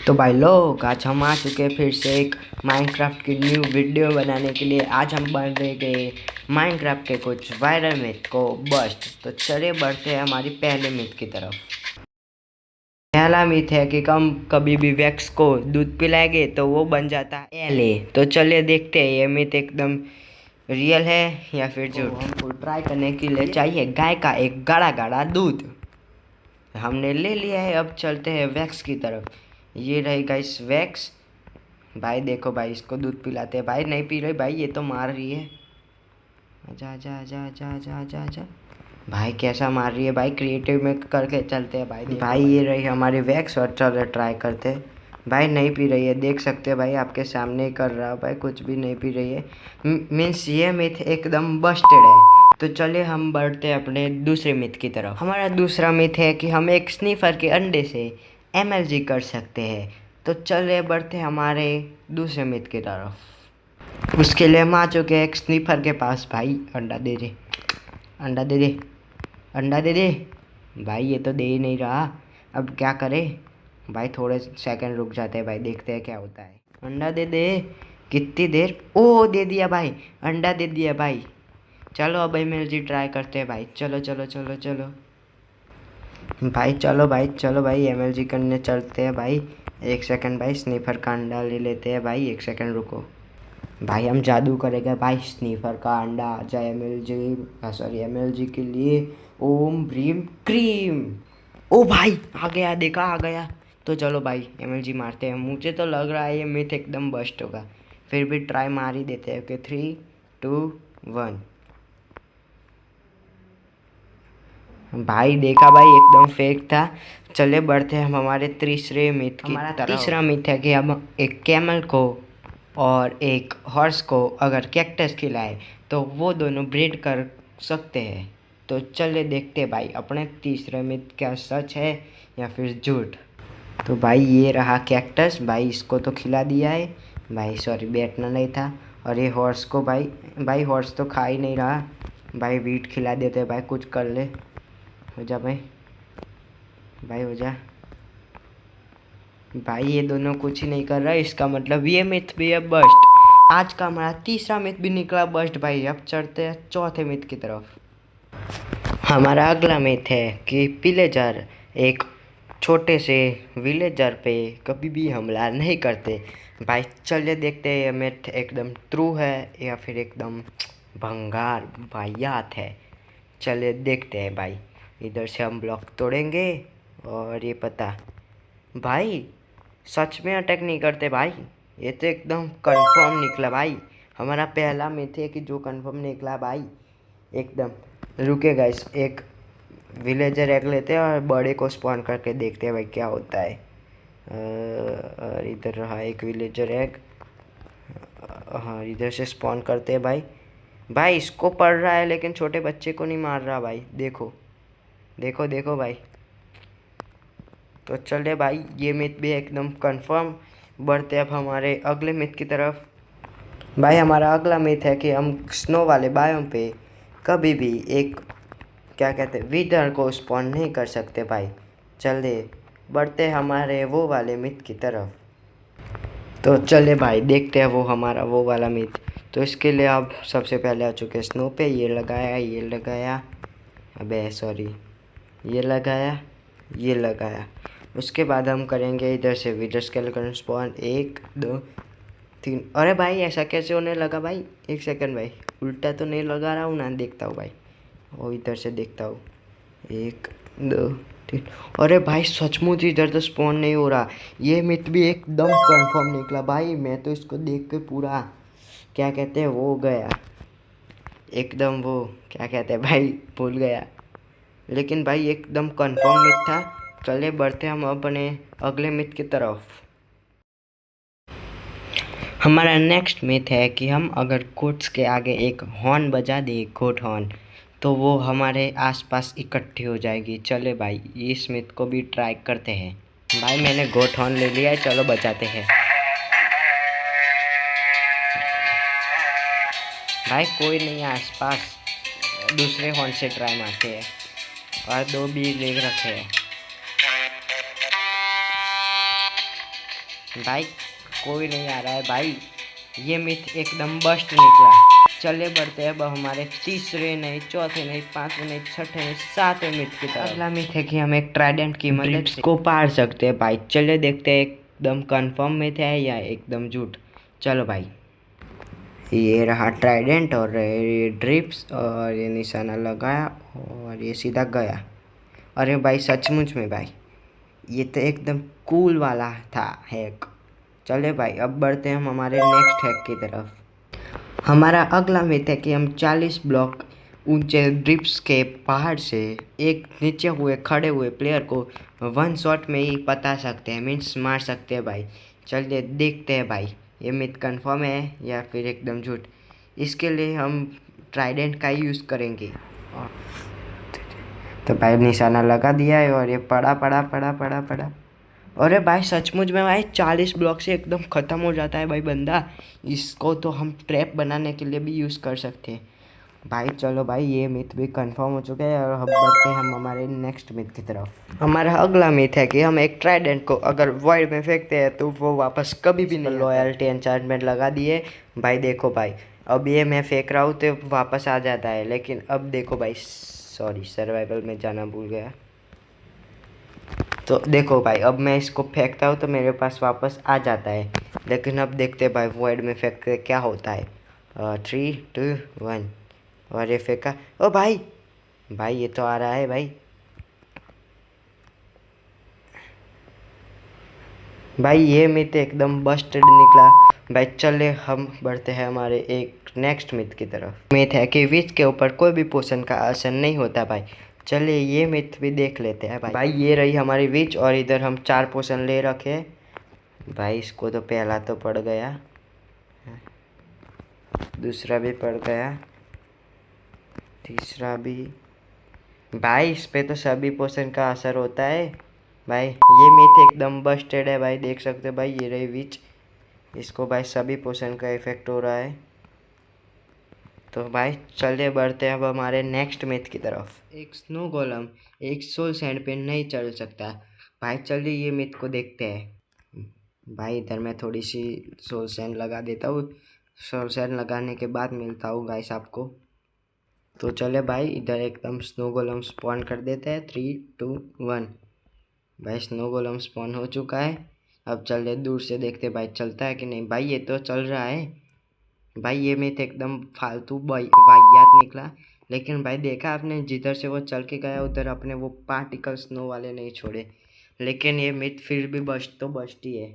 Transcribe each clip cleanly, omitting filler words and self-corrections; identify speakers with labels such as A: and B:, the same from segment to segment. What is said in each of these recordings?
A: तो भाई लोग आज हम आ चुके हैं फिर से एक माइनक्राफ्ट की न्यू वीडियो बनाने के लिए। आज हम बन रहे गए माइनक्राफ्ट के कुछ वायरल मिथ को बस्ट। तो चलिए बढ़ते हैं हमारी पहले मिथ की तरफ। पहला मिथ है कि हम कभी भी वैक्स को दूध पिलाएंगे तो वो बन जाता है एले। तो चलिए देखते हैं ये मिथ एकदम रियल है या फिर झूठ। हमको ट्राई करने के लिए चाहिए गाय का एक गाढ़ा गाढ़ा दूध। हमने ले लिया है, अब चलते हैं वैक्स की तरफ। ये रही गाइस वैक्स। भाई देखो भाई, इसको दूध पिलाते हैं। भाई नहीं पी रही भाई, ये तो मार रही है। आजा आजा आजा आजा आजा आजा आजा। भाई कैसा मार रही है भाई, क्रिएटिव में करके चलते हैं भाई। भाई ये रही हमारी वैक्स और चलो ट्राई करते हैं। भाई नहीं पी रही है, देख सकते हैं भाई, आपके सामने ही कर रहा है भाई, कुछ भी नहीं पी रही है। मीन्स ये मिथ एकदम बस्टेड है। तो चलिए हम बढ़ते हैं अपने दूसरे मिथ की तरफ। हमारा दूसरा मिथ है कि हम एक स्नीफर के अंडे से एमएलजी कर सकते हैं। तो चलिए बढ़ते हैं हमारे दूसरे मिथ की तरफ। उसके लिए हम आ चुके हैं एक स्नीफर के पास। भाई अंडा दे दे, अंडा दे दे, अंडा दे दे। भाई ये तो दे ही नहीं रहा, अब क्या करें भाई। थोड़े सेकंड रुक जाते हैं भाई, देखते हैं क्या होता है। अंडा दे दे। कितनी देर, ओ दे दिया भाई, अंडा दे दिया भाई। चलो अब एमएलजी ट्राई करते हैं भाई। चलो चलो चलो चलो भाई, चलो भाई, चलो भाई एमएलजी करने चलते हैं भाई। एक सेकंड भाई, स्नीफर का अंडा ले लेते हैं भाई, एक सेकंड रुको भाई। हम जादू करेंगे भाई, स्नीफर का अंडा आ जाए एमएलजी के लिए। ओम ब्रीम क्रीम। ओ भाई आ गया, देखा आ गया। तो चलो भाई एमएलजी मारते हैं। मुझे तो लग रहा है ये मिथ एकदम बस्ट होगा, फिर भी ट्राई मार ही देते हैं। ओके 3 2 1। भाई देखा भाई, एकदम फेक था। चले बढ़ते हैं हम हमारे तीसरे मिथ की तरफ। हमारा तीसरा मिथ है कि हम एक कैमल को और एक हॉर्स को अगर कैक्टस खिलाए तो वो दोनों ब्रीड कर सकते हैं। तो चले देखते हैं भाई अपने तीसरे मिथ क्या सच है या फिर झूठ। तो भाई ये रहा कैक्टस भाई, इसको तो खिला दिया है भाई, सॉरी बैठना नहीं था। और ये हॉर्स को भाई हॉर्स तो खा ही नहीं रहा भाई, वीट खिला देते भाई, कुछ कर ले। हो जा भाई, भाई हो जा भाई। ये दोनों कुछ ही नहीं कर रहा, इसका मतलब ये मिथ भी है बस्ट। आज का हमारा तीसरा मिथ भी निकला बस्ट भाई। अब चढ़ते हैं चौथे मिथ की तरफ। हमारा अगला मिथ है कि विलेजर एक छोटे से विलेजर पे कभी भी हमला नहीं करते। भाई चलिए देखते हैं ये मिथ एकदम ट्रू है या फिर एकदम भंगार वाहियात है। चलिए देखते हैं भाई। इधर से हम ब्लॉक तोड़ेंगे और ये पता भाई सच में अटैक नहीं करते भाई। ये तो एकदम कंफर्म निकला भाई। हमारा पहला मिथ है कि जो कंफर्म निकला भाई एकदम। रुके गाइस, एक विलेजर एग लेते हैं और बड़े को स्पॉन करके देखते हैं भाई क्या होता है। और इधर रहा एक विलेजर एग। हाँ इधर से स्पॉन करते हैं भाई। भाई इसको पड़ रहा है लेकिन छोटे बच्चे को नहीं मार रहा भाई, देखो देखो देखो भाई। तो चले भाई ये मिथ भी एकदम कंफर्म। बढ़ते अब हमारे अगले मिथ की तरफ। भाई हमारा अगला मिथ है कि हम स्नो वाले बायोम पे कभी भी एक क्या कहते हैं विदर को स्पॉन नहीं कर सकते भाई। चले बढ़ते हमारे वो वाले मिथ की तरफ। तो चले भाई देखते हैं वो हमारा वो वाला मिथ। तो इसके लिए आप सबसे पहले आ चुके स्नो पे, ये लगाया ये लगाया, अबे सॉरी ये लगाया ये लगाया। उसके बाद हम करेंगे इधर से विदर स्केलेटन स्पॉन 1 2 3। अरे भाई ऐसा कैसे होने लगा भाई, एक सेकंड भाई, उल्टा तो नहीं लगा रहा हूँ ना, देखता हूँ भाई, और इधर से देखता हूँ 1 2 3। अरे भाई सचमुच इधर तो स्पॉन नहीं हो रहा। ये मिथ भी एकदम कंफर्म निकला भाई। मैं तो इसको देख के पूरा क्या कहते हैं वो गया एकदम, वो क्या कहते हैं भाई भूल गया, लेकिन भाई एकदम कंफर्म मिथ था। चलिए बढ़ते हम अपने अगले मिथ की तरफ। हमारा नेक्स्ट मिथ है कि हम अगर गोट्स के आगे एक हॉर्न बजा दें, गोट हॉर्न, तो वो हमारे आसपास इकट्ठी हो जाएगी। चले भाई इस मिथ को भी ट्राई करते हैं। भाई मैंने गोट हॉर्न ले लिया है, चलो बजाते हैं। भाई कोई नहीं है आसपास, दूसरे हॉर्न से ट्राई मारते हैं। और 2 भी ले रखे हैं। भाई कोई नहीं आ रहा है भाई, ये मिथ एकदम बस्ट निकला। चले बढ़ते हैं अब हमारे तीसरे नहीं, चौथे नहीं, पांचवें नहीं, छठे नहीं, सातवें मिथ की तरफ। अगला मिथ है कि हम एक ट्राइडेंट की मदद से को पार सकते हैं भाई। चले देखते हैं एकदम कंफर्म मिथ है या एकदम झूठ। चलो भाई, ये रहा ट्राइडेंट और ये ड्रिप्स और ये निशाना लगाया और ये सीधा गया। अरे भाई सचमुच में भाई, ये तो एकदम कूल वाला था हैक। चले भाई अब बढ़ते हैं हम हमारे नेक्स्ट हैक की तरफ। हमारा अगला मिथ है कि हम 40 ब्लॉक ऊंचे ड्रिप्स के पहाड़ से एक नीचे हुए खड़े हुए प्लेयर को वन शॉट में ही पता सकते हैं, मीन्स मार सकते हैं भाई। चलिए देखते हैं भाई, ये मिथ कंफर्म है या फिर एकदम झूठ। इसके लिए हम ट्राइडेंट का ही यूज़ करेंगे। तो भाई निशाना लगा दिया है और ये पड़ा पड़ा पड़ा पड़ा पड़ा। अरे भाई सचमुच में भाई 40 ब्लॉक से एकदम ख़त्म हो जाता है भाई बंदा। इसको तो हम ट्रैप बनाने के लिए भी यूज़ कर सकते हैं भाई। चलो भाई ये मिथ भी कंफर्म हो चुका है और अब बढ़ते हैं हम हमारे नेक्स्ट मिथ की तरफ। हमारा अगला मिथ है कि हम एक ट्राइडेंट को अगर वॉइड में फेंकते हैं तो वो वापस कभी भी नहीं। लॉयल्टी एन्चांटमेंट लगा दिए भाई। देखो भाई अब ये मैं फेंक रहा हूँ तो वापस आ जाता है, लेकिन अब देखो भाई, सॉरी सर्वाइवल में जाना भूल गया। तो देखो भाई अब मैं इसको फेंकता हूँ तो मेरे पास वापस आ जाता है, लेकिन अब देखते हैं भाई वॉइड में फेंक के क्या होता है। 3 2 1 और ये फेंका। ओ भाई, भाई ये तो आ रहा है भाई। भाई ये मिथ एकदम बस्टेड निकला भाई। चले हम बढ़ते हैं हमारे एक नेक्स्ट मिथ की तरफ। मिथ है कि विष के ऊपर कोई भी पोषण का असर नहीं होता भाई। चलिए ये मिथ भी देख लेते हैं भाई। भाई ये रही हमारी विच और इधर हम 4 पोषण ले रखे भाई। इसको तो पहला तो पड़ गया, दूसरा भी पड़ गया, तीसरा भी। भाई इस पे तो सभी पोषण का असर होता है भाई। ये मिथ एकदम बस्टेड है भाई, देख सकते हो भाई। ये रही विच, इसको भाई सभी पोषण का इफेक्ट हो रहा है। तो भाई चलिए बढ़ते हैं अब हमारे नेक्स्ट मिथ की तरफ। एक स्नो गोलम एक सोल सैंड पे नहीं चल सकता भाई। चलिए ये मिथ को देखते हैं भाई। इधर मैं थोड़ी सी सोल सैंड लगा देता हूँ। सोल सैंड लगाने के बाद मिलता हूँ गाइस आपको। तो चले भाई इधर एकदम स्नो गोलम स्पॉन कर देते हैं। 3 2 1 भाई स्नो गोलम स्पॉन हो चुका है। अब चले दूर से देखते भाई चलता है कि नहीं। भाई ये तो चल रहा है भाई। ये मिथ एकदम फालतू वाहियात निकला, लेकिन भाई देखा आपने जिधर से वो चल के गया उधर अपने वो पार्टिकल स्नो वाले नहीं छोड़े। लेकिन ये मिथ फिर भी बस्ट तो बस्ट ही है।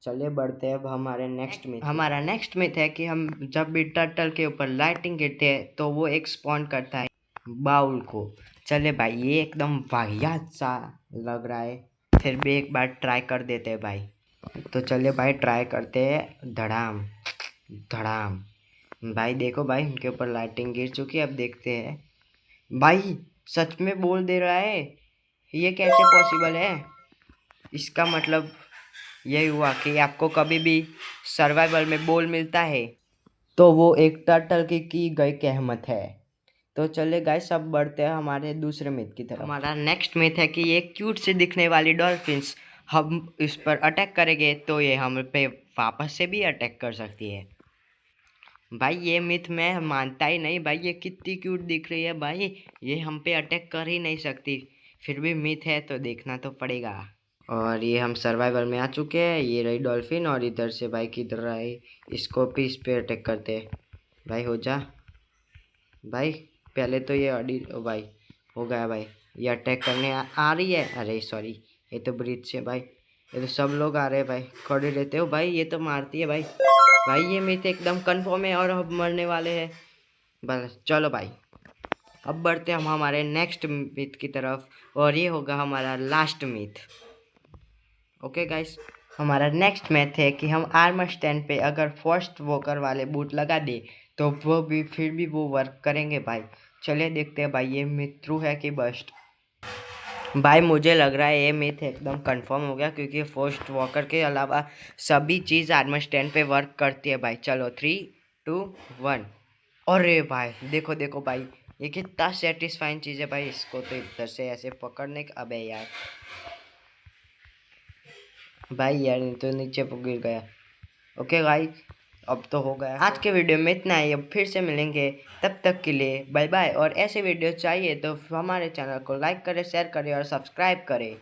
A: चलिए बढ़ते हैं अब हमारे नेक्स्ट मिथ। हमारा नेक्स्ट मिथ है कि हम जब भी टर्टल के ऊपर लाइटिंग गिरते हैं तो वो एक स्पॉन करता है बाउल को। चले भाई ये एकदम वाहियात सा लग रहा है, फिर भी एक बार ट्राई कर देते हैं भाई। तो चलिए भाई ट्राई करते हैं। धड़ाम धड़ाम। भाई देखो भाई उनके ऊपर लाइटिंग गिर चुकी है। अब देखते हैं भाई सच में बोल दे रहा है। ये कैसे पॉसिबल है? इसका मतलब यही हुआ कि आपको कभी भी सर्वाइवल में बोल मिलता है तो वो एक टर्टल की गई कहमत है। तो चले गाइस अब बढ़ते हैं हमारे दूसरे मिथ की तरफ। हमारा नेक्स्ट मिथ है कि ये क्यूट से दिखने वाली डॉल्फिन्स हम इस पर अटैक करेंगे तो ये हम पे वापस से भी अटैक कर सकती है। भाई ये मिथ मैं मानता ही नहीं भाई। ये कितनी क्यूट दिख रही है भाई, ये हम पे अटैक कर ही नहीं सकती, फिर भी मिथ है तो देखना तो पड़ेगा। और ये हम सर्वाइवल में आ चुके हैं। ये रही डॉल्फिन और इधर से भाई किधर रहा है, इसको भी इस पे अटैक करते हैं। भाई हो जा भाई। पहले तो ये अड़ी भाई हो गया भाई। ये अटैक करने आ रही है। अरे सॉरी, ये तो ब्रिज से भाई। ये तो सब लोग आ रहे हैं भाई। खड़े रहते हो भाई, ये तो मारती है भाई। भाई ये मिथ एकदम कंफर्म है और अब मरने वाले हैं बस। चलो भाई अब बढ़ते हैं हम हमारे नेक्स्ट मिथ की तरफ और ये होगा हमारा लास्ट मिथ। ओके गाइस, हमारा नेक्स्ट मैथ है कि हम आर्मर स्टैंड पे अगर फर्स्ट वॉकर वाले बूट लगा दे तो वो भी फिर भी वो वर्क करेंगे भाई। चलिए देखते हैं भाई ये मिथ ट्रू है कि बस्ट। भाई मुझे लग रहा है ये मिथ एकदम कंफर्म हो गया, क्योंकि फर्स्ट वॉकर के अलावा सभी चीज़ आर्मर स्टैंड पे वर्क करती है भाई। चलो 3 2 1। अरे भाई देखो देखो भाई, ये कितना सेटिस्फाइंग चीज़ है भाई। इसको तो इधर से ऐसे पकड़ने का, अबे यार भाई यार ये तो नीचे को गिर गया। ओके गाइस, अब तो हो गया। आज के वीडियो में इतना ही, अब फिर से मिलेंगे, तब तक के लिए बाय बाय। और ऐसे वीडियो चाहिए तो हमारे चैनल को लाइक करें, शेयर करें और सब्सक्राइब करें।